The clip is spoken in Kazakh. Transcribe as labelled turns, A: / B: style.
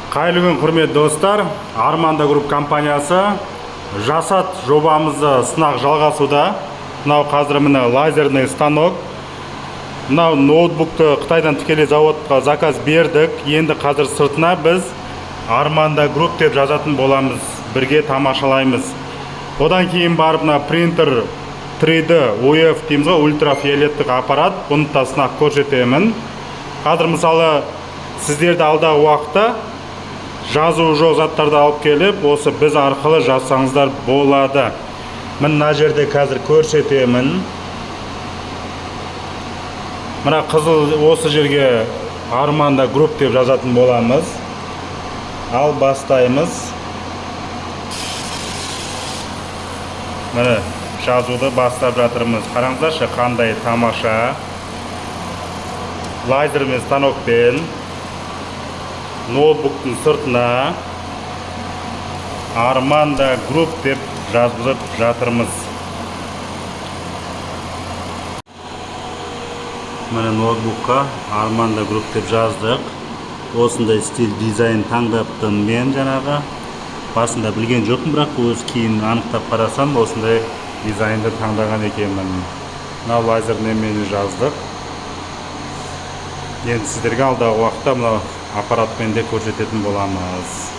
A: Қайырлы күн құрметті достар, Арманда Груп компаниясы жасат жобамызды сынақ жалғасуда. Мынау қазір міне лазерный станок. Мынау ноутбукты Қытайдан тікелей заводқа заказ бердік. Енді қазір сыртына біз Арманда Груп деп жазатын боламыз. Бірге тамашалаймыз. Одан кейін барып мына принтер 3D UF дейміз ғой, ультрафиолеттік аппарат. Бұны да сынақ көрсетемін. Қазір мысалы сіздерді алдағы уақытта жазу жоқ заттарды алып келіп, осы біз арқылы жазсаңыздар болады. Мына жерде қазір көрсетемін. Мына қызыл осы жерге Арманда Груп деп жазатын боламыз. Ал бастаймыз. Міне жазуды бастап жатырмыз. Қараңыздаршы, қандай тамаша. Лазермен станокпен ноутбуктың сыртына Арманда Груп деп жазып жатырмыз. Міне ноутбукқа Арманда Груп деп жаздық. Осындай стиль дизайн таңдаптым мен жаңағы. Басында білген жоқпын, бірақ өз кейін анықтап қарасам осындай дизайнды таңдаған екенмін. Мына лазермен жаздық. Енді сіздерге алдағы уақытта мына аппаратпен де көрсететін боламыз.